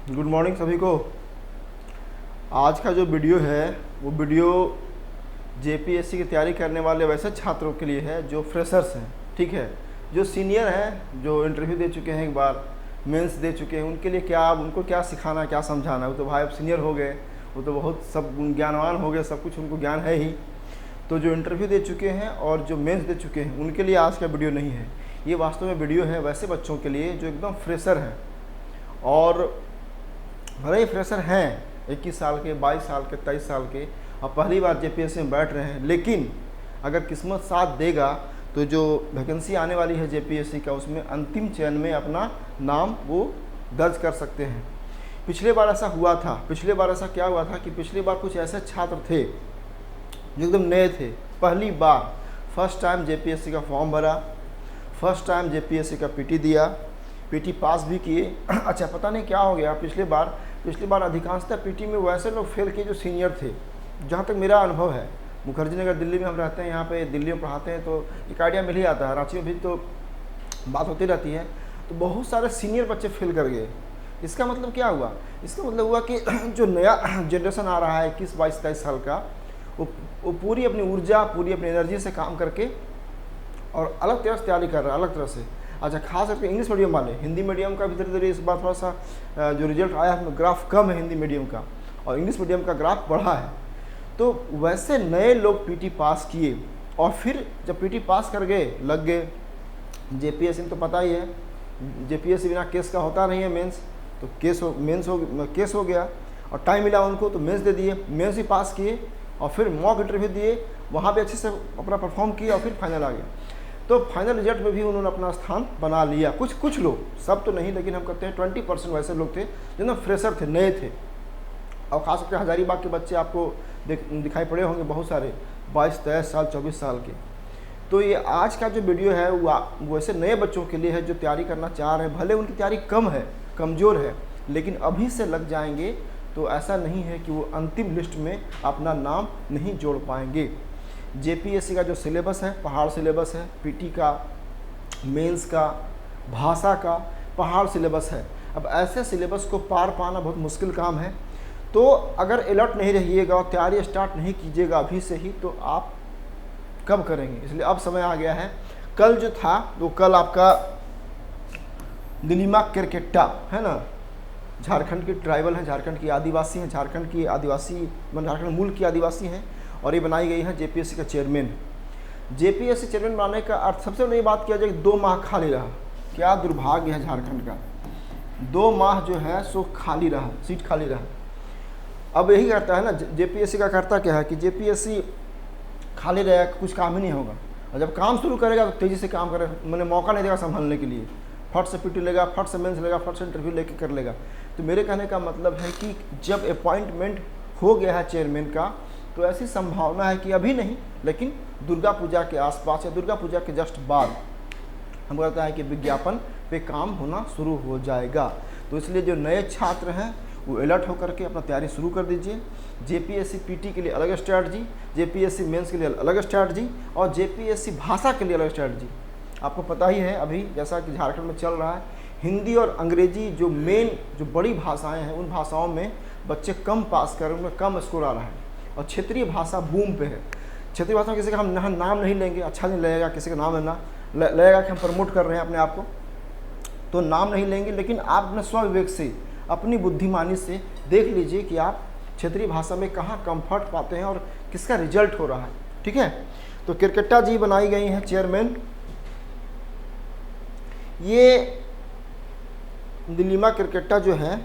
Good morning सभी को। आज का जो वीडियो है वो वीडियो जेपीएससी की तैयारी करने वाले वैसे छात्रों के लिए है जो फ्रेशर्स हैं, ठीक है। जो सीनियर हैं, जो इंटरव्यू दे चुके हैं, एक बार मेंस दे चुके हैं, उनके लिए क्या, उनको क्या सिखाना, क्या समझाना। वो तो भाई अब सीनियर हो गए, वो तो बहुत सब ज्ञानवान हो गए, सब कुछ उनको ज्ञान है ही। तो जो इंटरव्यू दे चुके हैं और जो मेंस दे चुके हैं उनके लिए आज का वीडियो नहीं है। ये वास्तव में वीडियो है वैसे बच्चों के लिए जो एकदम फ्रेशर हैं, और भले ही फ्रेशर हैं 21 साल के, 22 साल के, 23 साल के, और पहली बार जेपीएससी में बैठ रहे हैं। लेकिन अगर किस्मत साथ देगा तो जो वैकेंसी आने वाली है जेपीएससी का, उसमें अंतिम चयन में अपना नाम वो दर्ज कर सकते हैं। पिछले बार ऐसा हुआ था। पिछले बार ऐसा क्या हुआ था कि पिछली बार कुछ ऐसे छात्र थे जो एकदम नए थे, पहली बार फर्स्ट टाइम जेपीएससी का फॉर्म भरा, फर्स्ट टाइम जेपीएससी का पीटी दिया, पीटी पास भी किए। अच्छा, पता नहीं क्या हो गया, पिछली बार अधिकांशतः पीटी में वैसे लोग फेल किए जो सीनियर थे। जहाँ तक मेरा अनुभव है, मुखर्जी नगर दिल्ली में हम रहते हैं, यहाँ पे दिल्ली में पढ़ाते हैं, तो एक आइडिया मिल ही आता है। रांची में भी तो बात होती रहती है। तो बहुत सारे सीनियर बच्चे फेल कर गए। इसका मतलब क्या हुआ? इसका मतलब हुआ कि जो नया जनरेशन आ रहा है 21, 22, 23 साल का, वो पूरी अपनी ऊर्जा, पूरी अपनी एनर्जी से काम करके और अलग तरह से तैयारी कर रहा है, अलग तरह से। अच्छा, खास करके इंग्लिश मीडियम वाले, हिंदी मीडियम का भी धीरे धीरे इस बार थोड़ा सा जो रिजल्ट आया है ग्राफ कम है हिंदी मीडियम का, और इंग्लिश मीडियम का ग्राफ बढ़ा है। तो वैसे नए लोग पीटी पास किए, और फिर जब पीटी पास कर गए, लग गए जेपीएससी में, तो पता ही है जेपीएससी बिना केस का होता नहीं है। मेंस तो केस हो गया, और टाइम मिला उनको तो मेंस दे दिए, मेंस भी पास किए, और फिर मॉक इंटरव्यू दिए, वहाँ पे अच्छे से अपना परफॉर्म किया, और फिर फाइनल आ गया। तो फाइनल रिजल्ट में भी उन्होंने अपना स्थान बना लिया। कुछ लोग, सब तो नहीं, लेकिन हम कहते हैं 20% वैसे लोग थे जो ना फ्रेशर थे, नए थे। और खास करके हज़ारीबाग के बच्चे आपको दिखाई पड़े होंगे, बहुत सारे 22, 23 साल, 24 साल के। तो ये आज का जो वीडियो है वो वैसे नए बच्चों के लिए है जो तैयारी करना चाह रहे हैं। भले उनकी तैयारी कम है, कमज़ोर है, लेकिन अभी से लग जाएंगे तो ऐसा नहीं है कि वो अंतिम लिस्ट में अपना नाम नहीं जोड़ पाएंगे। जेपीएससी का जो सिलेबस है, पहाड़ सिलेबस है, पीटी का, मेंस का, भाषा का पहाड़ सिलेबस है। अब ऐसे सिलेबस को पार पाना बहुत मुश्किल काम है। तो अगर अलर्ट नहीं रहिएगा और तैयारी स्टार्ट नहीं कीजिएगा अभी से ही, तो आप कब करेंगे? इसलिए अब समय आ गया है। कल जो था, तो कल आपका नीलिमा केरकेट्टा है ना, झारखंड की ट्राइबल है, झारखंड की आदिवासी हैं, झारखंड मूल की आदिवासी हैं, और ये बनाई गई है जेपीएससी का चेयरमैन। जेपीएससी चेयरमैन बनाने का अर्थ, सबसे पहले बात किया जाए, 2 माह खाली रहा। क्या दुर्भाग्य है झारखंड का, 2 माह जो है सो खाली रहा, सीट खाली रहा। अब यही करता है ना जेपीएससी का, करता क्या है कि जेपीएससी खाली रहेगा, कुछ काम ही नहीं होगा, और जब काम शुरू करेगा तो तेज़ी से काम करे, मैंने मौका नहीं देगा संभालने के लिए। फट से पीटी लेगा, फट से मेंस लेगा, फट से इंटरव्यू लेके कर लेगा। तो मेरे कहने का मतलब है कि जब अपॉइंटमेंट हो गया है चेयरमैन का, तो ऐसी संभावना है कि अभी नहीं, लेकिन दुर्गा पूजा के आसपास या दुर्गा पूजा के जस्ट बाद हम कहता है कि विज्ञापन पे काम होना शुरू हो जाएगा। तो इसलिए जो नए छात्र हैं वो अलर्ट होकर के अपना तैयारी शुरू कर दीजिए। जेपीएससी पीटी के लिए अलग स्ट्रैटेजी, जेपीएससी मेंस के लिए अलग स्ट्रैटेजी, और जेपीएससी भाषा के लिए अलग स्ट्रैटेजी। आपको पता ही है अभी जैसा कि झारखंड में चल रहा है, हिंदी और अंग्रेजी जो बड़ी भाषाएँ हैं, उन भाषाओं में बच्चे कम पास कर, उनमें कम स्कोर आ रहा है, और क्षेत्रीय भाषा बूम पे है। क्षेत्रीय भाषा में किसी का हम नाम नहीं लेंगे, अच्छा नहीं लगेगा किसी का नाम लेना, लगेगा कि हम प्रमोट कर रहे हैं अपने आप को, तो नाम नहीं लेंगे। लेकिन आप अपने स्वविवेक से, अपनी बुद्धिमानी से देख लीजिए कि आप क्षेत्रीय भाषा में कहाँ कंफर्ट पाते हैं और किसका रिजल्ट हो रहा है, ठीक है। तो केरकेट्टा जी बनाई गई हैं चेयरमैन। ये नीलिमा केरकेट्टा जो है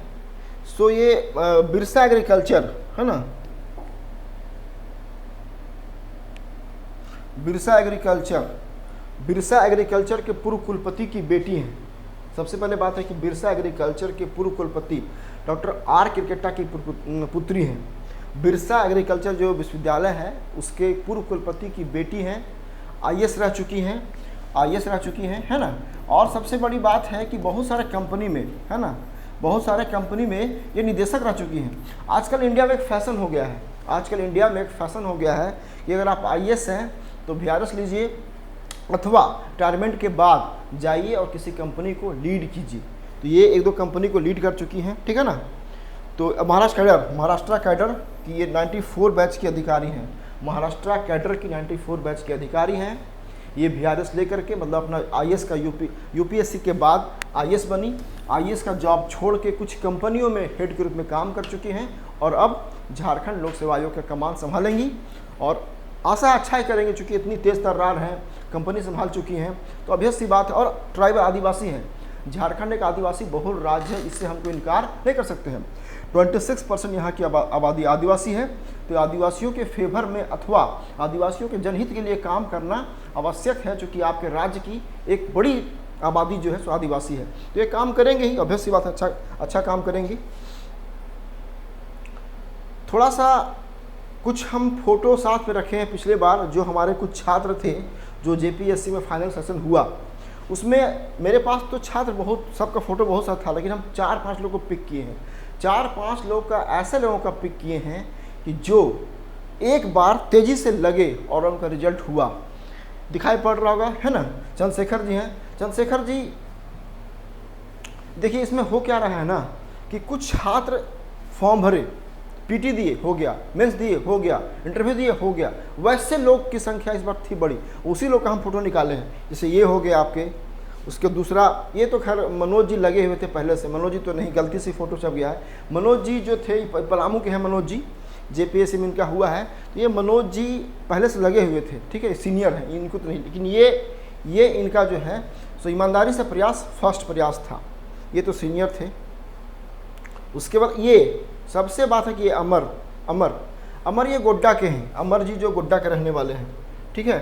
सो ये बिरसा एग्रीकल्चर है ना, बिरसा एग्रीकल्चर के पूर्व कुलपति की बेटी हैं। सबसे पहले बात है कि बिरसा एग्रीकल्चर के पूर्व कुलपति डॉक्टर आर केरकेट्टा की पुत्री हैं। बिरसा एग्रीकल्चर जो विश्वविद्यालय है उसके पूर्व कुलपति की बेटी हैं, आईएएस रह चुकी हैं, है ना। और सबसे बड़ी बात है कि बहुत सारे कंपनी में, है ना, बहुत सारे कंपनी में ये निदेशक रह चुकी हैं। आजकल इंडिया में एक फैशन हो गया है, कि अगर आप आईएएस हैं तो वीआरएस लीजिए, अथवा रिटायरमेंट के बाद जाइए और किसी कंपनी को लीड कीजिए। तो ये एक दो कंपनी को लीड कर चुकी हैं, ठीक है ना। तो महाराष्ट्र कैडर की ये 94 बैच की अधिकारी हैं, महाराष्ट्र कैडर की 94 बैच की अधिकारी हैं। ये VRS लेकर के मतलब अपना IAS का यूपीएससी के बाद IAS बनी, IAS का जॉब छोड़ के कुछ कंपनियों में हेड के रूप में काम कर चुकी हैं और अब झारखंड लोक सेवा आयोग का कमान संभालेंगी और आशा अच्छा ही करेंगे, चूँकि इतनी तेज़ तर्रार हैं, कंपनी संभाल चुकी हैं तो अभ्यस्त सी बात है। और ट्राइबल आदिवासी हैं, झारखंड एक आदिवासी बहुल राज्य है, इससे हमको इनकार नहीं कर सकते हैं। 26% यहाँ की आबादी आदिवासी है, तो आदिवासियों के फेवर में अथवा आदिवासियों के जनहित के लिए काम करना आवश्यक है, चूँकि आपके राज्य की एक बड़ी आबादी जो है सो आदिवासी है, तो ये काम करेंगे ही, अभ्यस्त सी बात है, अच्छा काम करेंगी। थोड़ा सा कुछ हम फोटो साथ में रखे हैं पिछले बार, जो हमारे कुछ छात्र थे जो JPSC में फाइनल सेशन हुआ, उसमें मेरे पास तो छात्र बहुत, सबका फ़ोटो बहुत साथ था, लेकिन हम 4-5 लोग को पिक किए हैं। 4-5 लोग का ऐसे लोगों का पिक किए हैं कि जो एक बार तेज़ी से लगे और उनका रिजल्ट हुआ, दिखाई पड़ रहा होगा, है ना। चंद्रशेखर जी हैं, चंद्रशेखर जी देखिए इसमें हो क्या रहा है ना कि कुछ छात्र फॉर्म भरे, PT दिए हो गया, मेंस दिए हो गया, इंटरव्यू दिए हो गया, वैसे लोग की संख्या इस बार थी बड़ी, उसी लोग का हम फोटो निकाले हैं। जैसे ये हो गया आपके, उसके दूसरा ये तो खैर मनोज जी लगे हुए थे पहले से, मनोज जी तो नहीं, गलती से फ़ोटो छप गया है। मनोज जी जो थे पलामू के हैं, मनोज जी JPSC में इनका हुआ है, तो ये मनोज जी पहले से लगे हुए थे, ठीक है, सीनियर हैं, इनको तो नहीं, लेकिन ये इनका जो है सो ईमानदारी से प्रयास फर्स्ट प्रयास था, ये तो सीनियर थे। उसके बाद ये सबसे बात है कि ये अमर ये गोड्डा के हैं, अमर जी जो गोड्डा के रहने वाले हैं, ठीक है।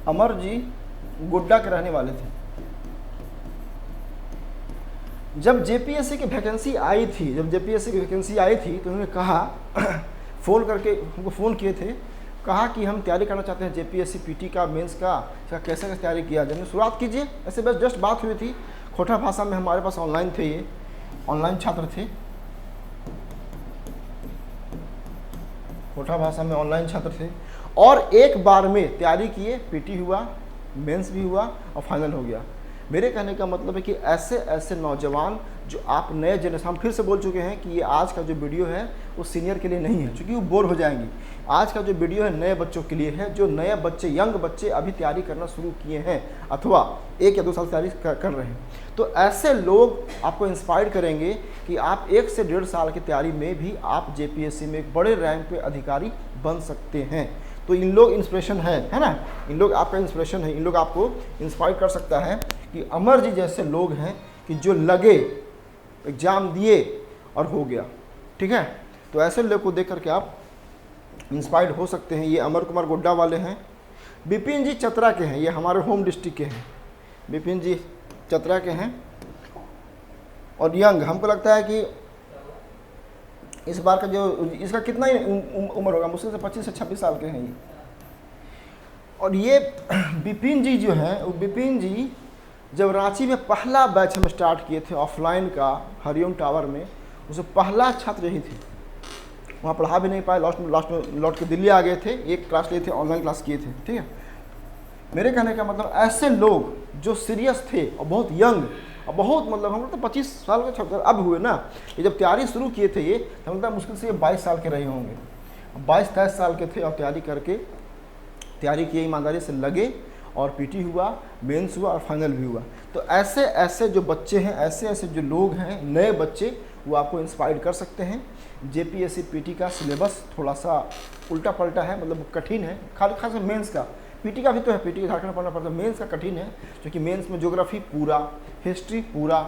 अमर जी गोड्डा के रहने वाले थे। जब JPSC की वैकेंसी आई थी, तो उन्होंने कहा फ़ोन करके हमको फ़ोन किए थे, कहा कि हम तैयारी करना चाहते हैं JPSC PT का, मेंस का, इसका कैसे तैयारी किया जाए, शुरुआत कीजिए। ऐसे बस जस्ट बात हुई थी, खोटा भाषा में हमारे पास ऑनलाइन थे, ये ऑनलाइन छात्र थे, खोटा भाषा में ऑनलाइन छात्र थे, और एक बार में तैयारी किए, PT हुआ, मेंस भी हुआ और फाइनल हो गया। मेरे कहने का मतलब है कि ऐसे नौजवान जो आप नए जनरेशन, हम फिर से बोल चुके हैं कि ये आज का जो वीडियो है वो सीनियर के लिए नहीं है, क्योंकि वो बोर हो जाएंगे। आज का जो वीडियो है नए बच्चों के लिए है, जो नए बच्चे, यंग बच्चे अभी तैयारी करना शुरू किए हैं अथवा 1 या 2 साल तैयारी कर रहे हैं। तो ऐसे लोग आपको इंस्पायर करेंगे कि आप 1 से 1.5 साल की तैयारी में भी आप JPSC में एक बड़े रैंक पे अधिकारी बन सकते हैं। तो इन लोग इंस्पिरेशन है ना, इन लोग आपका इंस्पिरेशन है, इन लोग आपको इंस्पायर कर सकता है कि अमर जी जैसे लोग हैं कि जो लगे, एग्ज़ाम दिए और हो गया, ठीक है। तो ऐसे लोग को देख करके आप इंस्पायर्ड हो सकते हैं। ये अमर कुमार गोड्डा वाले हैं। विपिन जी चतरा के हैं, ये हमारे होम डिस्ट्रिक्ट के हैं, विपिन जी चतरा के हैं और यंग, हमको लगता है कि इस बार का जो इसका कितना ही उम्र होगा, मुश्किल से 25 से 26 साल के हैं ये। और ये विपिन जी जो हैं, विपिन जी जब रांची में पहला बैच हम स्टार्ट किए थे ऑफलाइन का हरिओम टावर में, उसमें पहला छात्र यही थे। वहाँ पढ़ा भी नहीं पाए, लास्ट में लौट के दिल्ली आ गए थे, एक क्लास लिए थे, ऑनलाइन क्लास किए थे, ठीक है। मेरे कहने का मतलब ऐसे लोग जो सीरियस थे और बहुत यंग और बहुत मतलब हम लोग तो 25 साल के छात्र अब हुए ना, ये जब तैयारी शुरू किए थे ये तो मतलब मुश्किल से ये 22 साल के रहे होंगे, 22-23 साल के थे और तैयारी करके तैयारी किए, ईमानदारी से लगे और PT हुआ, मेंस हुआ और फाइनल भी हुआ। तो ऐसे जो बच्चे हैं, ऐसे जो लोग हैं, नए बच्चे, वो आपको इंस्पायर कर सकते हैं। JPSC PT का सिलेबस थोड़ा सा उल्टा पलटा है, मतलब कठिन है, खास मेंस का, PT का भी तो है, PT का झारखंड पढ़ना पड़ता है, मेंस का कठिन है, क्योंकि मेंस में ज्योग्राफी पूरा, हिस्ट्री पूरा,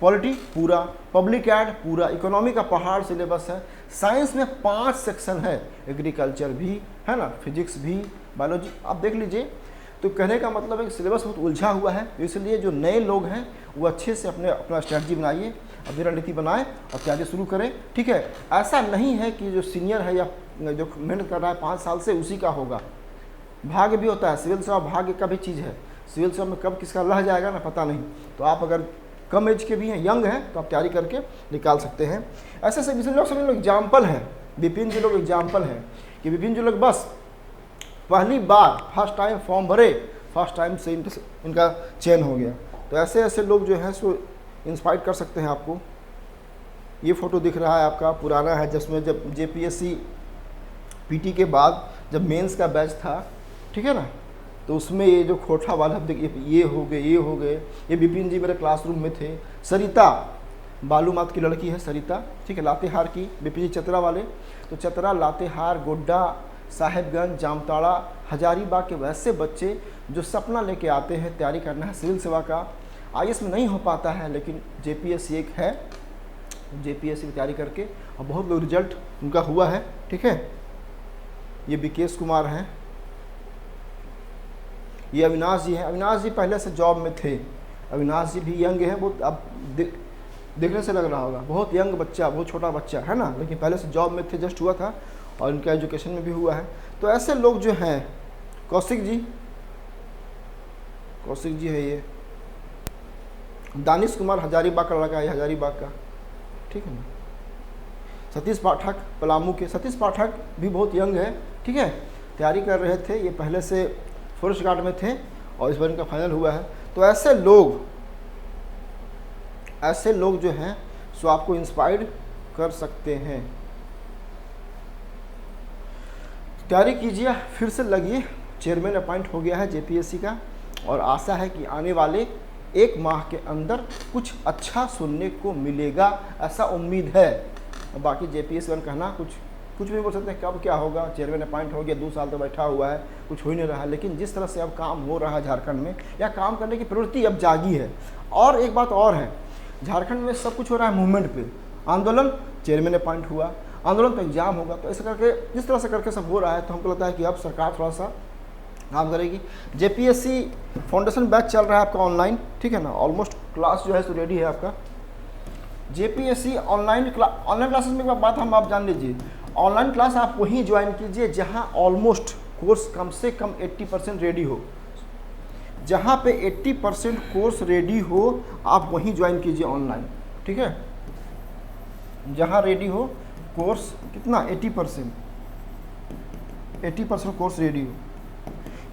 पॉलिटी पूरा, पब्लिक एड पूरा, इकोनॉमी का पहाड़ सिलेबस है, साइंस में 5 सेक्शन है, एग्रीकल्चर भी है ना, फिजिक्स भी, बायोलॉजी, आप देख लीजिए। तो कहने का मतलब है कि सिलेबस बहुत उलझा हुआ है, इसलिए जो नए लोग हैं वो अच्छे से अपना स्ट्रैटेजी बनाइए, अपनी रणनीति बनाएं और तैयारी शुरू करें, ठीक है। ऐसा नहीं है कि जो सीनियर है या जो मेहनत कर रहा है 5 साल से उसी का होगा, भाग्य भी होता है, सिविल सेवा भाग्य का भी चीज़ है, सिविल सेवा में कब किसका रह जाएगा ना पता नहीं। तो आप अगर कम एज के भी हैं, यंग हैं, तो आप तैयारी करके निकाल सकते हैं। ऐसे सभी लोग एग्जाम्पल हैं, विपिन जी लोग एग्जाम्पल हैं कि विपिन जी लोग बस पहली बार फर्स्ट टाइम फॉर्म भरे, फर्स्ट टाइम से इनका चयन हो गया। तो ऐसे ऐसे लोग जो हैं सो इंस्पायर कर सकते हैं आपको। ये फ़ोटो दिख रहा है आपका, पुराना है, जिसमें जब जेपीएससी पीटी के बाद जब मेंस का बैच था, ठीक है ना, तो उसमें ये जो खोटा वाला देखिए, ये हो गए, ये विपिन जी मेरे क्लासरूम में थे। सरिता बालूमाथ की लड़की है सरिता, ठीक है, लातेहार की, विपिन जी चतरा वाले। तो चतरा, लातेहार, गोड्डा, साहेबगंज, जामताड़ा, हजारीबाग के वैसे बच्चे जो सपना लेके आते हैं तैयारी करना है सिविल सेवा का। आईएएस में नहीं हो पाता है, लेकिन जेपीएससी एक है, जेपीएससी की तैयारी करके और बहुत लोग रिजल्ट उनका हुआ है, ठीक है। ये विकेश कुमार हैं, ये अविनाश जी हैं। अविनाश जी पहले से जॉब में थे। अविनाश जी भी यंग हैं, बहुत अब देखने से लग रहा होगा, बहुत यंग बच्चा, बहुत छोटा बच्चा है ना, लेकिन पहले से जॉब में थे, जस्ट हुआ था और इनका एजुकेशन में भी हुआ है। तो ऐसे लोग जो हैं, कौशिक जी है ये, दानिश कुमार हजारीबाग का लड़का है, हजारीबाग का, ठीक है ना। सतीश पाठक पलामू के, सतीश पाठक भी बहुत यंग है, ठीक है, तैयारी कर रहे थे, ये पहले से फॉरेस्ट गार्ड में थे और इस बार इनका फाइनल हुआ है। तो ऐसे लोग जो हैं सो आपको इंस्पायर्ड कर सकते हैं। तैयारी कीजिए, फिर से लगिए। चेयरमैन अपॉइंट हो गया है जेपीएससी का और आशा है कि आने वाले 1 माह के अंदर कुछ अच्छा सुनने को मिलेगा, ऐसा उम्मीद है। बाकी जेपीएससी कहना कुछ भी बोल सकते हैं, कब क्या होगा। चेयरमैन अपॉइंट हो गया, 2 साल तो बैठा हुआ है, कुछ हो ही नहीं रहा है। लेकिन जिस तरह से अब काम हो रहा है झारखंड में, या काम करने की प्रवृत्ति अब जागी है। और एक बात और है, झारखंड में सब कुछ हो रहा है मूवमेंट पे, आंदोलन, चेयरमैन अपॉइंट हुआ, आंदोलन तो एग्जाम होगा। तो ऐसे करके जिस तरह से करके सब हो रहा है, तो हमको लगता है कि अब सरकार थोड़ा सा काम करेगी। जेपीएससी फाउंडेशन बैच चल रहा है आपका ऑनलाइन, ठीक है ना, ऑलमोस्ट क्लास जो है सो रेडी है आपका। जेपीएससी ऑनलाइन क्लासेस में बात हम आप जान लीजिए, ऑनलाइन क्लास आप वहीं ज्वाइन कीजिए जहां ऑलमोस्ट कोर्स कम से कम 80% रेडी हो। जहां पे 80% कोर्स रेडी हो, आप वहीं ज्वाइन कीजिए ऑनलाइन, ठीक है। जहां रेडी हो कोर्स, कितना 80% कोर्स रेडी हो।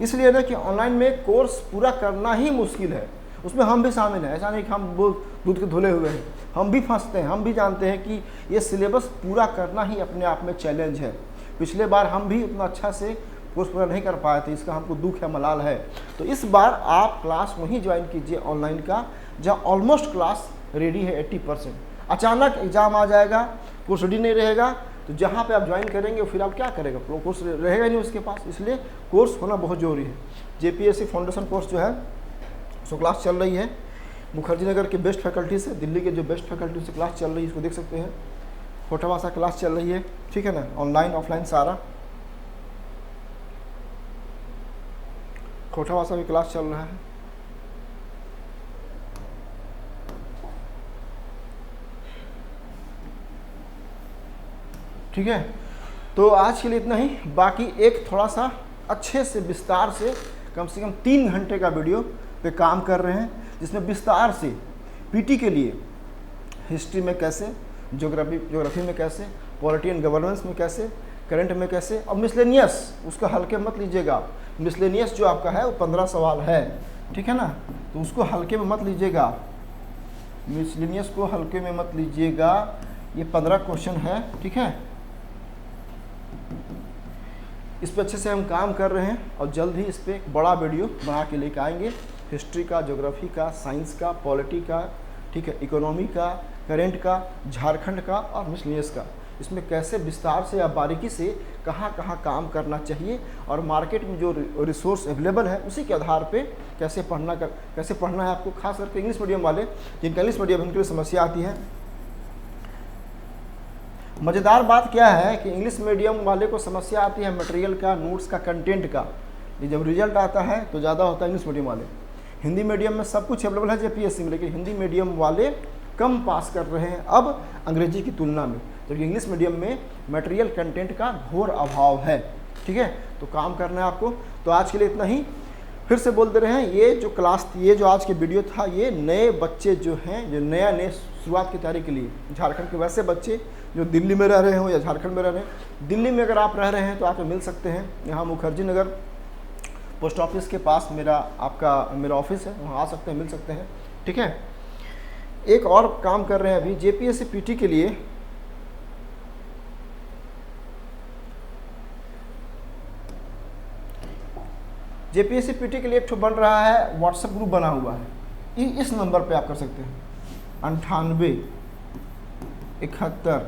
इसलिए ना कि ऑनलाइन में कोर्स पूरा करना ही मुश्किल है, उसमें हम भी शामिल हैं। ऐसा नहीं कि हम वो दूध के धुले हुए हैं, हम भी फंसते हैं, हम भी जानते हैं कि ये सिलेबस पूरा करना ही अपने आप में चैलेंज है। पिछले बार हम भी उतना अच्छा से कोर्स पूरा नहीं कर पाए थे, इसका हमको दुख है, मलाल है। तो इस बार आप क्लास वहीं ज्वाइन कीजिए ऑनलाइन का, जहाँ ऑलमोस्ट क्लास रेडी है 80%। अचानक एग्ज़ाम आ जाएगा, कोर्स रेडी नहीं रहेगा, तो जहाँ पे आप ज्वाइन करेंगे फिर आप क्या करेगा, कोर्स रहेगा नहीं उसके पास। इसलिए कोर्स होना बहुत ज़रूरी है। जेपीएससी फाउंडेशन कोर्स जो है सो क्लास चल रही है मुखर्जी नगर के बेस्ट फैकल्टी से, दिल्ली के जो बेस्ट फैकल्टी से क्लास चल रही है, इसको देख सकते हैं। खोटा भाषा क्लास चल रही है, ठीक है ना, ऑनलाइन ऑफलाइन सारा। खोटा भाषा भी क्लास चल रहा है। ठीक है, तो आज के लिए इतना ही। बाकी एक थोड़ा सा अच्छे से विस्तार से कम 3 घंटे का वीडियो पे काम कर रहे हैं, जिसमें विस्तार से पीटी के लिए हिस्ट्री में कैसे, ज्योग्राफी में कैसे, पॉलिटी एंड गवर्नेंस में कैसे, करंट में कैसे, और मिसलेनियस उसको हल्के मत लीजिएगा। मिसलेनियस जो आपका है वो 15 सवाल है, ठीक है ना, तो उसको हल्के में मत लीजिएगा, मिसलेनियस को हल्के में मत लीजिएगा। ये 15 क्वेश्चन है, ठीक है। इस पर अच्छे से हम काम कर रहे हैं और जल्द ही इस पर एक बड़ा वीडियो बना के लेकर आएंगे। हिस्ट्री का, ज्योग्राफी का, साइंस का, पॉलिटी का, ठीक है, इकोनॉमी का, करेंट का, झारखंड का और मिसलेनियस का। इसमें कैसे विस्तार से या बारीकी से कहाँ कहाँ काम करना चाहिए और मार्केट में जो रिसोर्स अवेलेबल है उसी के आधार पे कैसे पढ़ना है आपको। खास करके इंग्लिश मीडियम वाले, जिनका इंग्लिश मीडियम उनके लिए समस्या आती है। मज़ेदार बात क्या है कि इंग्लिश मीडियम वाले को समस्या आती है मटेरियल का, नोट्स का, कंटेंट का। ये जब रिजल्ट आता है तो ज़्यादा होता है इंग्लिश मीडियम वाले। हिंदी मीडियम में सब कुछ अवेलेबल है जेपीएससी में, लेकिन हिंदी मीडियम वाले कम पास कर रहे हैं अब अंग्रेजी की तुलना में, जबकि इंग्लिश मीडियम में मटेरियल कंटेंट का घोर अभाव है। ठीक है, तो काम करना है आपको। तो आज के लिए इतना ही। फिर से बोल दे रहे हैं, ये जो आज के वीडियो था, ये नए बच्चे जो हैं, जो नए शुरुआत की तैयारी के लिए, झारखंड के वैसे बच्चे जो दिल्ली में रह रहे हो या झारखंड में रह रहे हैं। दिल्ली में अगर आप रह रहे हैं तो आप मिल सकते हैं, यहाँ मुखर्जी नगर पोस्ट ऑफिस के पास मेरा ऑफिस है, वहाँ आ सकते हैं, मिल सकते हैं। ठीक है, एक और काम कर रहे हैं अभी जेपीएससी पीटी के लिए। जेपीएससी पीटी के लिए एक ठो बन रहा है, व्हाट्सएप ग्रुप बना हुआ है, इस नंबर पे आप कर सकते हैं 98 71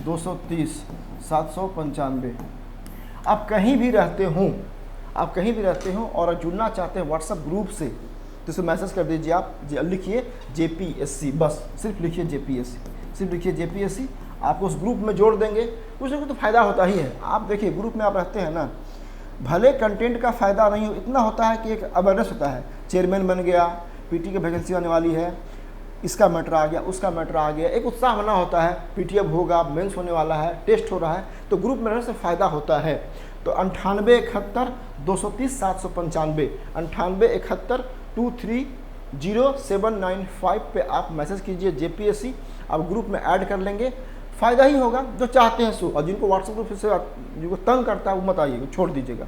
230 795। आप कहीं भी रहते हों और जुड़ना चाहते हैं व्हाट्सएप ग्रुप से, तो इसे मैसेज कर दीजिए। आप लिखिए जेपीएससी, बस सिर्फ लिखिए जेपीएससी, आपको उस ग्रुप में जोड़ देंगे। कुछ ना कुछ तो फ़ायदा होता ही है। आप देखिए ग्रुप में आप रहते हैं ना, भले कंटेंट का फ़ायदा नहीं हो, इतना होता है कि एक अवेयरनेस होता है, चेयरमैन बन गया, पीटी की वैकेंसी आने वाली है, इसका मैटर आ गया, उसका मैटर आ गया, एक उत्साह बना होता है, पीटीएफ होगा, मेंस होने वाला है, टेस्ट हो रहा है, तो ग्रुप में रहने से फ़ायदा होता है। तो 98 71 230 795 98 71 230 पे आप मैसेज कीजिए जेपीएससी, आप ग्रुप में ऐड कर लेंगे। फ़ायदा ही होगा, जो चाहते हैं सो। और जिनको व्हाट्सएप ग्रुप से जिनको तंग करता है वो मत आइएगा, छोड़ दीजिएगा।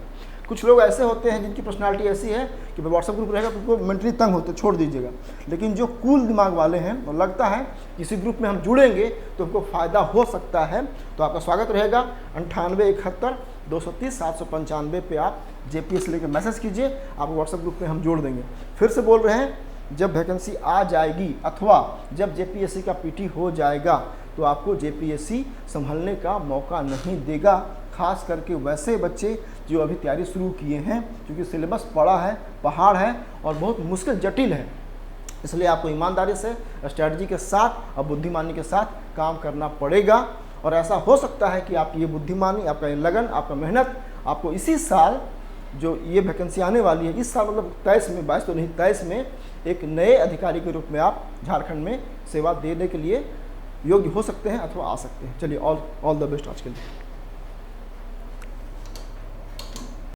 कुछ लोग ऐसे होते हैं जिनकी पर्सनालिटी ऐसी है कि व्हाट्सएप ग्रुप रहेगा तो उनको मेंटली तंग होते, छोड़ दीजिएगा। लेकिन जो कूल दिमाग वाले हैं, और लगता है किसी ग्रुप में हम जुड़ेंगे तो हमको फ़ायदा हो सकता है, तो आपका स्वागत रहेगा। 98 71 230 795 पे आप जेपीएससी लेकर मैसेज कीजिए, आपको व्हाट्सएप ग्रुप में हम जोड़ देंगे। फिर से बोल रहे हैं, जब वैकेंसी आ जाएगी अथवा जब जेपीएससी का पीटी हो जाएगा तो आपको जेपीएससी संभलने का मौका नहीं देगा, खास करके वैसे बच्चे जो अभी तैयारी शुरू किए हैं, क्योंकि सिलेबस बड़ा है, पहाड़ है और बहुत मुश्किल जटिल है। इसलिए आपको ईमानदारी से, स्ट्रैटेजी के साथ और बुद्धिमानी के साथ काम करना पड़ेगा। और ऐसा हो सकता है कि आप ये बुद्धिमानी, आपका ये लगन, आपका मेहनत आपको इसी साल जो ये वैकेंसी आने वाली है, इस साल मतलब 23 में, 22 तो नहीं 23 में, एक नए अधिकारी के रूप में आप झारखंड में सेवा देने के लिए योग्य हो सकते हैं अथवा आ सकते हैं। चलिए, ऑल द बेस्ट आज के लिए।